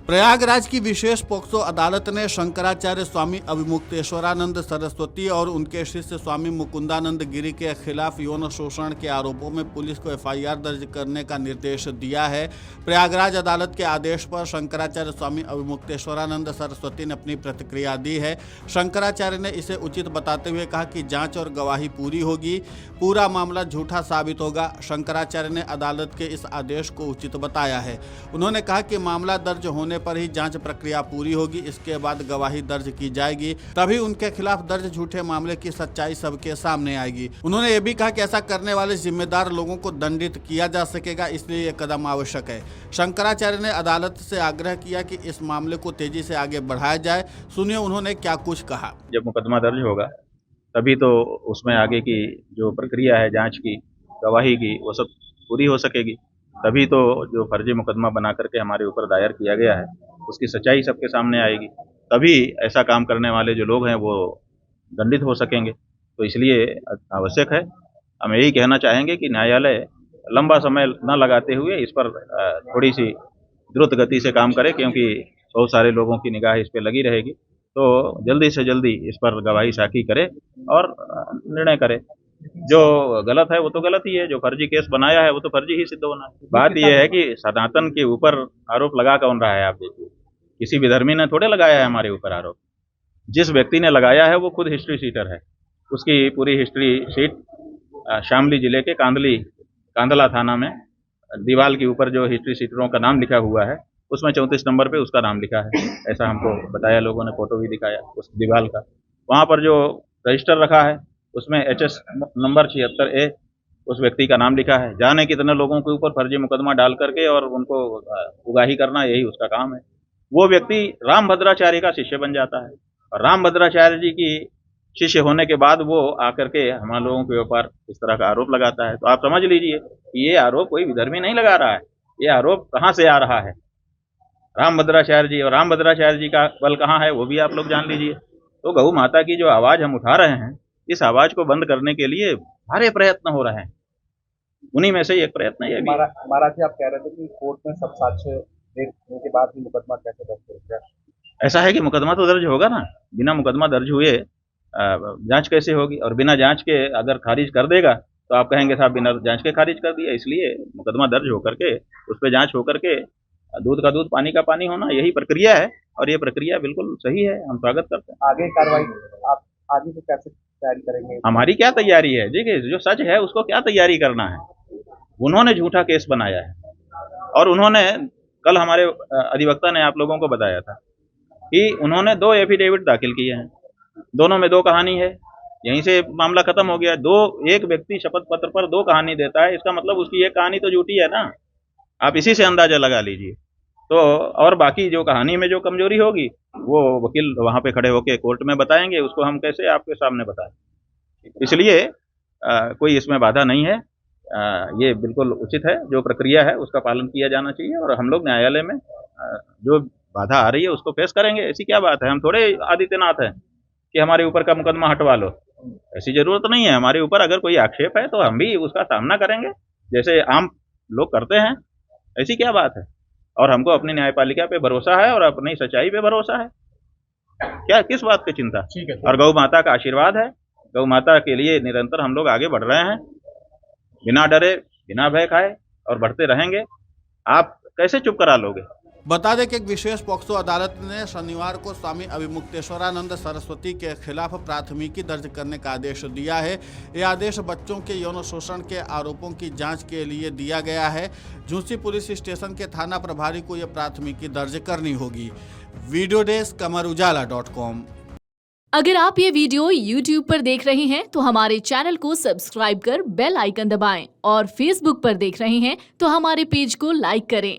प्रयागराज की विशेष पोक्सो अदालत ने शंकराचार्य स्वामी अभिमुक्तेश्वरानंद सरस्वती और उनके शिष्य स्वामी मुकुंदानंद गिरी के खिलाफ यौन शोषण के आरोपों में पुलिस को एफआईआर दर्ज करने का निर्देश दिया है। प्रयागराज अदालत के आदेश पर शंकराचार्य स्वामी अभिमुक्तेश्वरानंद सरस्वती ने अपनी प्रतिक्रिया दी है। शंकराचार्य ने इसे उचित बताते हुए कहा कि जांच और गवाही पूरी होगी, पूरा मामला झूठा साबित होगा। शंकराचार्य ने अदालत के इस आदेश को उचित बताया है। उन्होंने कहा कि मामला दर्ज होने पर ही जांच प्रक्रिया पूरी होगी, इसके बाद गवाही दर्ज की जाएगी, तभी उनके खिलाफ दर्ज झूठे मामले की सच्चाई सबके सामने आएगी। उन्होंने ये भी कहा कि ऐसा करने वाले जिम्मेदार लोगों को दंडित किया जा सकेगा, इसलिए ये कदम आवश्यक है। शंकराचार्य ने अदालत से आग्रह किया कि इस मामले को तेजी से आगे बढ़ाया जाए। सुनिए उन्होंने क्या कुछ कहा। जब मुकदमा दर्ज होगा तभी तो उसमें आगे की जो प्रक्रिया है जांच की, गवाही की, वो सब पूरी हो सकेगी। तभी तो जो फर्जी मुकदमा बना करके हमारे ऊपर दायर किया गया है उसकी सच्चाई सबके सामने आएगी। तभी ऐसा काम करने वाले जो लोग हैं वो दंडित हो सकेंगे। तो इसलिए आवश्यक है, हम यही कहना चाहेंगे कि न्यायालय लंबा समय न लगाते हुए इस पर थोड़ी सी द्रुत गति से काम करे, क्योंकि बहुत सारे लोगों की निगाह इस पर लगी रहेगी। तो जल्दी से जल्दी इस पर गवाही साखी करे और निर्णय करे। जो गलत है वो तो गलत ही है, जो फर्जी केस बनाया है वो तो फर्जी ही सिद्ध होना है। बात यह है कि सनातन के ऊपर आरोप लगा कौन रहा है। आप देखिए, किसी विधर्मी ने थोड़े लगाया है हमारे ऊपर आरोप। जिस व्यक्ति ने लगाया है वो खुद हिस्ट्री शीटर है। उसकी पूरी हिस्ट्री शीट शामली जिले के कांदला थाना में दीवाल के ऊपर जो हिस्ट्री शीटरों का नाम लिखा हुआ है उसमें 34 नंबर पे उसका नाम लिखा है। ऐसा हमको बताया लोगों ने, फोटो भी दिखाया उस दीवाल का। वहाँ पर जो रजिस्टर रखा है उसमें HS नंबर 76A उस व्यक्ति का नाम लिखा है। जाने कितने लोगों के ऊपर फर्जी मुकदमा डाल करके और उनको उगाही करना, यही उसका काम है। वो व्यक्ति रामभद्राचार्य का शिष्य बन जाता है और रामभद्राचार्य जी की शिष्य होने के बाद वो आकर के हम लोगों के ऊपर इस तरह का आरोप लगाता है। तो आप समझ लीजिए कि ये आरोप कोई विधर्मी नहीं लगा रहा है। ये आरोप कहाँ से आ रहा है? रामभद्राचार्य जी। और रामभद्राचार्य जी का बल कहाँ है वो भी आप लोग जान लीजिए। तो गौ माता की जो आवाज हम उठा रहे हैं, इस आवाज को बंद करने के लिए सारे प्रयत्न हो रहे हैं। उन्हीं में से एक प्रयत्न ये भी। महाराज जी, आप कह रहे थे कि कोर्ट में सब साक्ष्य देखने के बाद ही मुकदमा कैसे दर्ज करेगा? ऐसा है कि मुकदमा तो दर्ज होगा ना। बिना मुकदमा दर्ज हुए जांच कैसे होगी? और बिना जांच के अगर खारिज कर देगा तो आप कहेंगे साहब बिना जांच के खारिज कर दिया। इसलिए मुकदमा दर्ज होकर के उस पर जांच होकर के दूध का दूध पानी का पानी होना, यही प्रक्रिया है। और ये प्रक्रिया बिल्कुल सही है, हम स्वागत करते हैं। आगे कार्रवाई आप आगे से कैसे तैयारी करेंगे? हमारी क्या तैयारी है? देखिए, जो सच है उसको क्या तैयारी करना है। उन्होंने झूठा केस बनाया है और उन्होंने कल हमारे अधिवक्ता ने आप लोगों को बताया था कि उन्होंने 2 एफिडेविट दाखिल किए हैं। दोनों में 2 कहानी है। यहीं से मामला खत्म हो गया। एक व्यक्ति शपथ पत्र पर 2 कहानी देता है, इसका मतलब उसकी एक कहानी तो झूठी है ना। आप इसी से अंदाजा लगा लीजिए। तो और बाकी जो कहानी में जो कमजोरी होगी वो वकील वहां पे खड़े होके कोर्ट में बताएंगे, उसको हम कैसे आपके सामने बताएं। इसलिए कोई इसमें बाधा नहीं है। ये बिल्कुल उचित है। जो प्रक्रिया है उसका पालन किया जाना चाहिए और हम लोग न्यायालय में जो बाधा आ रही है उसको फेस करेंगे। ऐसी क्या बात है? हम थोड़े आदित्यनाथ हैं कि हमारे ऊपर का मुकदमा हटवा लो। ऐसी जरूरत नहीं है। हमारे ऊपर अगर कोई आक्षेप है तो हम भी उसका सामना करेंगे जैसे आम लोग करते हैं। ऐसी क्या बात है? और हमको अपनी न्यायपालिका पे भरोसा है और अपनी सच्चाई पे भरोसा है। क्या किस बात की चिंता? ठीक है। और गौ माता का आशीर्वाद है। गौ माता के लिए निरंतर हम लोग आगे बढ़ रहे हैं, बिना डरे बिना भय खाए, और बढ़ते रहेंगे। आप कैसे चुप करा लोगे? बता दें कि एक विशेष पोक्सो अदालत ने शनिवार को स्वामी अभिमुक्तेश्वरानंद सरस्वती के खिलाफ प्राथमिकी दर्ज करने का आदेश दिया है। यह आदेश बच्चों के यौन शोषण के आरोपों की जांच के लिए दिया गया है। झूंसी पुलिस स्टेशन के थाना प्रभारी को यह प्राथमिकी दर्ज करनी होगी। Video desk Amar Ujala dot com. अगर आप ये वीडियो YouTube पर देख रहे हैं तो हमारे चैनल को सब्सक्राइब कर बेल आइकन दबाएं और Facebook पर देख रहे हैं तो हमारे पेज को लाइक करें।